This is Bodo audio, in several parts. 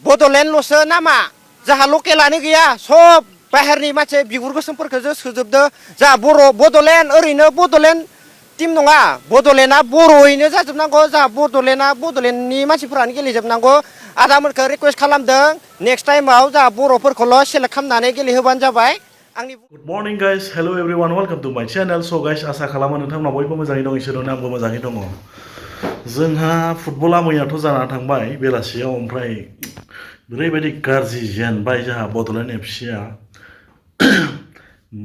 बड'लेण्डल'सो नामा जाहा लकेलानो गैया सब बाहेरनि मानसि बिगुर गोसोमफोरखौ सोजोबदो जा बर' बड'लेण्ड ओरैनो बड'लेण्ड टीम नङा बड'लेण्डआ बर'यैनो जाजोबनांगौ जा बड'लेण्डआ बड'लेण्डनि मानसिफोरानो गेलेजोबनांगौ आदामोनखौ रिकुवेस्ट खालामदों नेक्स्ट टाइमाव जा बर'फोरखौल' सेलेक्ट खालामनानै गेलेहोबानो जाबाय आंनि good morning guys hello everyone welcome to my channel so guys आशा खालामो नोंथांमोना बयबो मोजाङै दं इसोरनो आंबो मोजाङै दङ जोंहा फुटबला मैयाथ' जाना थांबाय बेलासियाव ओमफ्राय ओरैबायदि गाज्रि जेनबाय जोंहा बड'लेण्ड एफसिआ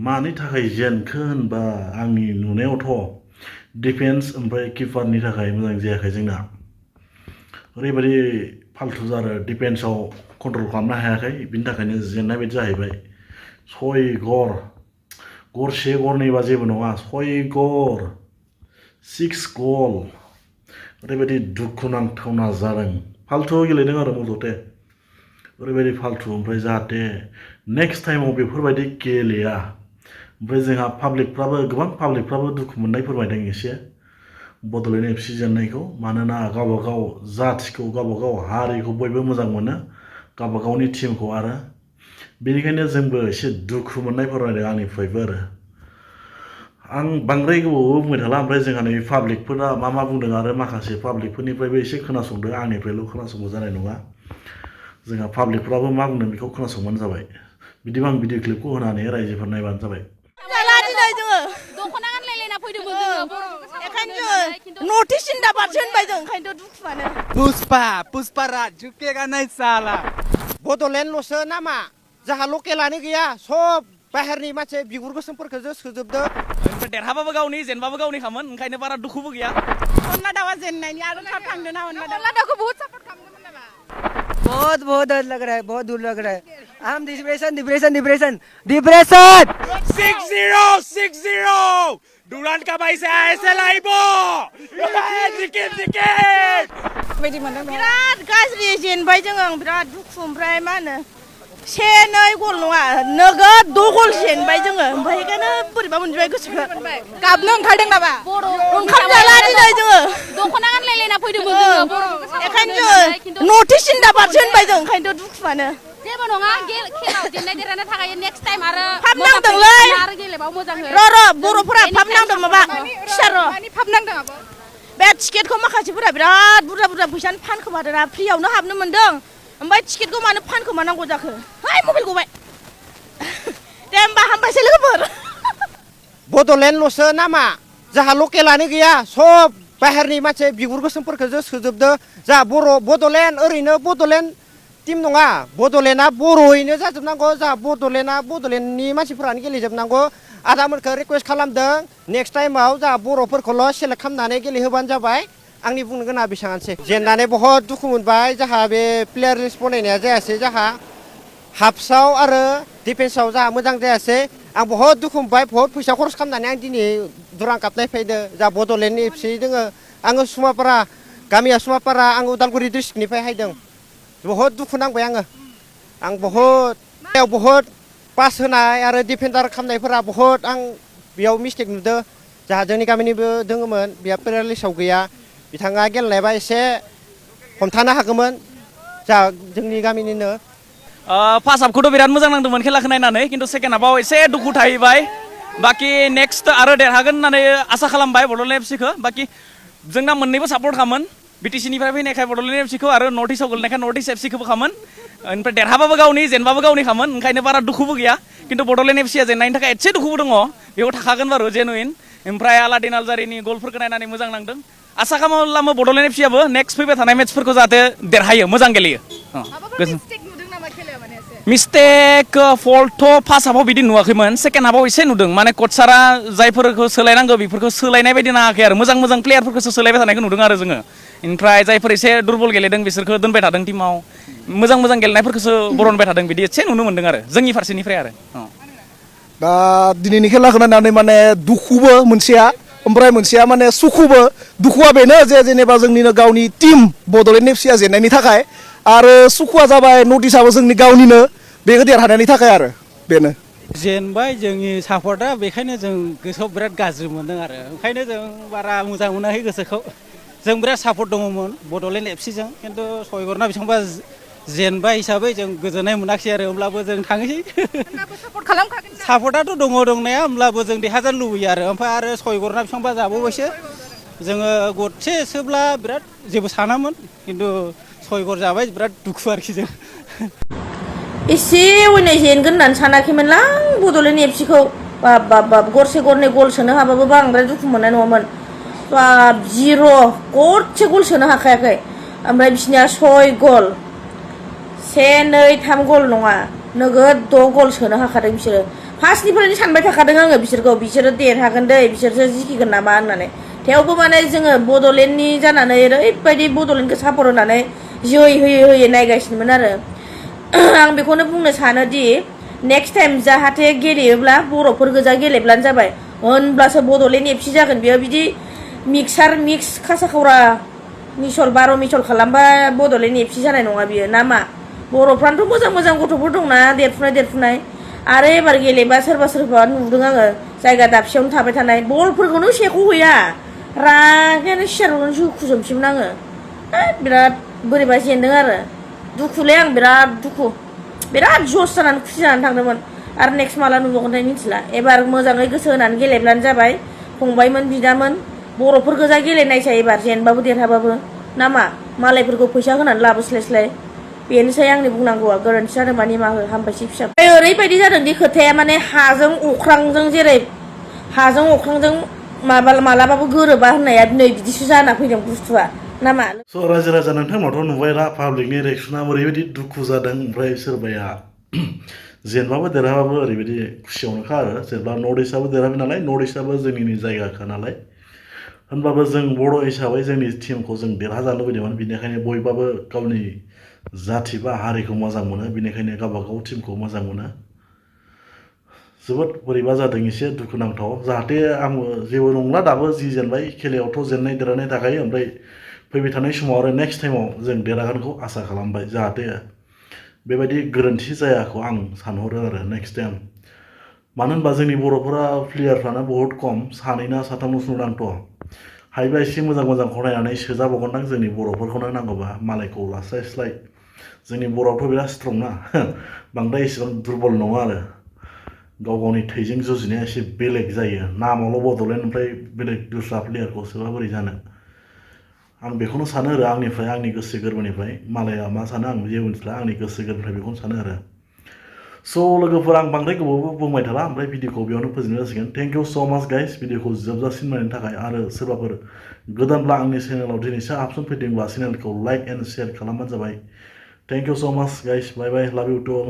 मानि थाखाय जेनखो होनबा आंनि नुनायावथ' डिफेन्स ओमफ्राय किपारनि थाखाय मोजां जायाखै जोंना ओरैबायदि फाल्तु जादों डिफेन्सआव कन्ट्रल खालामनो हायाखै बिनि थाखायनो जेननाय बायदि जाहैबाय सय गरसे गरनैबा जेबो नङा सय गर 6 गल ओरैबायदि दुखुनांथावना जादों फाल्तु गेलेदों आरो मथथे ओरैबायदि फाल्तु ओमफ्राय जाहाथे नेक्स्ट टाइमाव बेफोरबायदि गेलेया ओमफ्राय जोंहा गोबां पाब्लिकफ्राबो दुखु मोननाय फोरमायदों एसे बड'लेण्ड एफसि जेननायखौ मानोना गावबागाव जाथिखौ गावबागाव हारिखौ बयबो मोजां मोनो गावबागावनि टीमखौ आरो बेनिखायनो जोंबो एसे दुखु मोननाय फोरमायदों आंनिफ्रायबो आरो आं बांद्राय गोबावबो बुंबाय थाला ओमफ्राय जोंहा नै पाब्लिकफोरा मा बुंदों आरो माखासे पाब्लिकफोरनिफ्रायबो एसे खोनासंदो आंनिफ्रायल' खोनासंबा जानाय नङा जोंहा पाब्लिकफ्राबो मा बुंदों बेखौ खोनासंबानो जाबाय बिदिबा आं भिडिअ क्लिपखौ होनानै रायजोफोर नायबानो जाबाय पुष्पा राज झुकेगा नहीं साला बड'लेण्डल'सो नामा जाहा लकेलानो गैया सब बाहेरनि मानसि बिगुर गोसोमफोरखौ सोजोबदो देरहाबाबो गावनि जेनबाबो गावनि खामोन ओंखायनो बारा दुखुबो गैया अनला दावा जेननायनि आरो थाब थांदों ना अनला दावखौ बहुत सपोर्ट खालामदोंमोन नामा बहुत डर लग रहा है बहुत दूर लग रहा है हम डिप्रेशन 6-0 डुरान का भाई से ऐसे लाइबो जिकिट बायदि मोनदों बिराद गाज्रि जेनबाय जोङो बिराद दुखु ओमफ्राय मा होनो 2 गल नङा नोगोद 6 गल जेनबाय जोङो ओमफ्राय बेखायनो बोरैबा मोनबाय गोसोखौ गाबनो ओंखारदों नामा ओंखाम जाला दिनै जोङो दख'ना गानलायलायना फैदोंमोन जोङो बेखायनो जोङो नर्थ इस्ट सिन्दाबादसो होनबाय जों ओंखायनोथ' दुखुआनो जेबो नङा खेलाव जेननाय देरहानो थाखाय नेक्स्ट टाइम आरो फाब नांदोंलै आरो गेलेबाव मोजाङै र' बर'फोरा फाब नांदों माबा फिसा र' फाब नांदों आब' बे टिकेटखौ माखासेफोरा बिराद बुरजा फैसानि फानखोमादोंना फ्रियावनो हाबनो मोन्दों ओमफ्राय टिकेटखौ मानो फानखोमानांगौ जाखो है मबाइल गबाय दे होमबा हामबायसै लोगोफोर बड'लेण्डल'सो नामा जाहा लकेलानो गैया सब बाहेरनि मानसि बिगुर गोसोमफोरखौ सोजोबदो जा बड'लेण्ड ओरैनो बड'लेण्ड टीम नङा बड'लेण्डआ बर'यैनो जाजोबनांगौ जा बड'लेण्डआ बड'लेण्डनि मानसिफोरानो गेलेजोबनांगौ आदामोनखौ रिकुवेस्ट खालामदों नेक्स्ट टाइमाव जा बर'फोरखौल' सेलेक्ट खालामनानै गेलेहोबानो जाबाय आंनि बुंनो गोनाङा बेसेबांसै जेननानै बहुत दुखु मोनबाय जाहा बे प्लेयार लिस्ट बनायनाया जायासै जाहा हाफ्सआव आरो डिफेन्सआव जाहा मोजां जायासै आं बहुत दुखु मोनबाय बहुत फैसा खरस खालामनानै आं दिनै दुरान काप नायफैदो जा बड'लेण्ड एफसि दोङो आङो सुमापारा गामिया सुमापारा आं उदालगुरि डिस्ट्रिक्टनिफ्राय हायदों बहुत दुखु नांबाय आं बहुत पास होनाय आरो डिफेन्डार खालामनायफोरा बहुत आं बेयाव मिस्टेक नुदों जाहा जोंनि गामिनिबो दोङोमोन बेहा प्लेयार लिस्टआव गैया बिथाङा गेलेनायबा एसे हमथानो हागौमोन जा जोंनि गामिनिनो फार्स्ट हाफखौथ' बिराद मोजां नांदोंमोन खेलाखौ नायनानै खिन्थु सेकेन्ड हाफाव एसे दुखु थाहैबाय बाखि नेक्स्ट आरो देरहागोन होननानै आसा खालामबाय बड'लेण्ड एफसिखौ बाखि जोंना मोननैबो सापर्ट खामोन बिटिसिनिफ्राय फैनायखाय बड'लेण्ड एफसिखौ आरो नर्थ इस्टआव गोलैनायखाय नर्थ इस्ट एफसिखौबो खामोन ओमफ्राय देरहाबाबो गावनि जेनबाबो गावनि खामोन ओंखायनो बारा दुखुबो गैया खिन्थु बड'लेण्ड एफसिया जेननायनि थाखाय एसे दुखुबो दङ बेयाव थाखागोन बारु जेनुइन ओमफ्राय आलादिन आलजारिनि गलफोरखौ नायनानै मोजां नांदों आसा खालामो बड'लेण्ड एफसियाबो नेक्स्ट फैबाय थानाय मेट्सफोरखौ जाहाथे देरहायो मोजां गेलेयो मिस्टेक फल्टथ' फार्स्ट हाफाव बिदि नुवाखैमोन सेकेन्ड हाफाव एसे नुदों माने कचारा जायफोरखौ सोलायनांगौ बेफोरखौ सोलायनाय बायदि नाङाखै आरो मोजां प्लेयारफोरखौसो सोलायबाय थानायखौ नुदों आरो जोङो ओमफ्राय जायफोर एसे दुरबल गेलेदों बिसोरखौ दोनबाय थादों टिमाव मोजां गेलेनायफोरखौसो बरनबाय थादों बिदि एसे नुनो मोन्दों आरो जोंनि फारसेनिफ्राय आरो दा दिनैनि खेलाखौ नायनानै माने दुखुबो मोनसेया ओमफ्राय मोनसेया माने सुखुबो दुखुआ बेनो जे जेनेबा जोंनिनो गावनि टीम बड'लेण्ड एफसिआ जेननायनि थाखाय आरो सुखुआ जाबाय नर्थ इस्टआबो जोंनि गावनिनो बेखौ देरहानायनि थाखाय आरो बेनो जेनबाय जोंनि सापर्टआ बेखायनो जों गोसोआव बिराद गाज्रि मोनदों आरो ओंखायनो जों बारा मोजां मोनाखै गोसोखौ जों बिराद सापर्ट दङमोन बड'लेण्ड एफसिजों खिन्थु सयगरना बेसेबांबा जेनबाय हिसाबै जों गोजोननाय मोनाखिसै आरो होमब्लाबो जों थांनोसै सापर्ट खालामखागोन ना? सापर्टआथ' दङ दंनाया होमब्लाबो जों देरहाजानो लुबैयो आरो ओमफ्राय आरो 6 गरना बेसेबांबा जाबावबायसो जोङो गरसेसोब्ला बिराद जेबो सानामोन खिन्थु 6 गर जाबाय बिराद दुखु आरोखि जों एसे उइनाय जेनगोन होननानै सानाखैमोनलां बड'लेण्ड एफसिखौ बाब बाब बाब गरसे गरनै गल सोनो हाबाबो बांद्राय दुखु मोननाय नङामोन बाब 0 गरसे गल सोनो हाखायाखै ओमफ्राय बिसिनिया 6 गल 1 2 3 गल नङा नोगोद 6 गल सोनो हाखादों बिसोरो फार्स्टनिफ्रायनो सानबाय थाखादों आङो बिसोरो देरहागोन दै बिसोरसो जिखिगोन नामा होननानै थेवबो माने जोङो बड'लेण्डनि जानानै ओरैबायदि बड'लेण्डखौ सापर्ट होनानै जै होयै नायगासिनोमोन आरो आं बेखौनो बुंनो सानोदि नेक्स्ट टाइम जाहाथे गेलेयोब्ला बर'फोर गोजा गेलेब्लानो जाबाय होनब्लासो बड'लेण्ड एफसि जागोन बेयो बिदि मिक्स खासा खावरा मिसल 12 मिसल खालामबा बड'लेण्ड एफसि जानाय नङा बियो ना मा बर'फ्रानोथ' मोजां गथ'फोर दंना देरफुनाय आरो एबार गेलेबा सोरबा नुदों आङो जायगा दाबसेयावनो थाबाय थानाय बलफोरखौनो सेख'हैया रागायानो सियारावनो जुखुजोबसैमोन आङो बिराद बोरैबा जेनदों आरो दुखुलै आं बिराद जस जानानै खुसि जानानै थांदोंमोन आरो नेक्स्ट माला नुबावगोनथाय मिथिला एबार मोजाङै गोसो होनानै गेलेब्लानो जाबाय फंबायमोन बिदामोन बर'फोर गोजा गेलेनायसै एबार जेनबाबो देरहाबाबो ना मा मालायफोरखौ फैसा होनानै लाबोस्लायस्लाय बेनोसै आंनि बुंनांगौआ गोरोन्थि जादोंबा निमाहा हो हामबायसै फिसा ओरैबायदि जादों दि खोथाया माने हाजों अख्रांजों मालाबाबो गोरोबा होननाया नै बिदिसो जाना फैदों बुस्थुआ ना मा स' रायजो नोंथांमोनाथ' नुबाय दा पाब्लिकनि रिएक्सना ओरैबायदि दुखु जादों ओमफ्राय सोरबाया जेनबाबो देरहाबाबो ओरैबायदि खुसियावनोखा आरो जेब्ला नर्थ इस्टआबो देरहाबाय नालाय नर्थ इस्टआबो जोंनिनो जायगाखा नालाय होनबाबो जों बर' हिसाबै जोंनि टिमखौ जों देरहाजानो लुबैदोंमोन बेनिखायनो बयबाबो गावनि जाथि बा हारिखौ मोजां मोनो बेनिखायनो गावबागाव टिमखौ मोजां मोनो जोबोद बोरैबा जादों एसे दुखुनांथाव जाहाथे आंबो जेबो नंला दाबो जि जेनबाय खेलायावथ' जेननाय देरहानाय थाखायो ओमफ्राय फैबाय थानाय समाव आरो नेक्स्ट टाइमाव जों देरहागोनखौ आसा खालामबाय जाहाथे बेबायदि गोरोन्थि जायाखौ आं सानहरो आरो नेक्स्ट टाइम मानो होनबा जोंनि बर'फोरा प्लेयारफ्रानो बहुत खम 2 ना 3ल'सो नुदांथ' हायोबा एसे मोजांखौ नायनानै सोजाबावगोनदां जोंनि बर'फोरखौनो नांगौबा मालायखौ लास्लायस्लाय जोंनि बर'आवथ' बिराद स्ट्रं ना बांद्राय एसेबां दुरबल नङा आरो गावनि थैजों जुजिनाया एसे बेलेग जायो नामावल' बड'लेण्ड ओमफ्राय बेलेग दस्रा प्लेयारखौ सोबा बोरै जानो आं बेखौनो सानो आरो आंनि गोसो गोरबोनिफ्राय मालाया मा सानो आं जेबो मिथिला आंनि गोसो गोरबोनिफ्राय बेखौनो सानो आरो स' लोगोफोर आं बांद्राय गोबावबो बुंबाय थाला ओमफ्राय भिडिअखौ बेयावनो फोजोबनाय जासिगोन थेंक इउ स' माच गाइस भिडिअखौ जोबजासिम नायनो थाखाय आरो सोरबाफोर गोदानब्ला आंनि चेनेलाव दिनैसो हाबसन फैदोंब्ला चेनेलखौ लाइक एन्ड शेयार खालामबानो जाबाय थेंक इउ स' माच गाइस बाय बाय लाभ इउ टु अल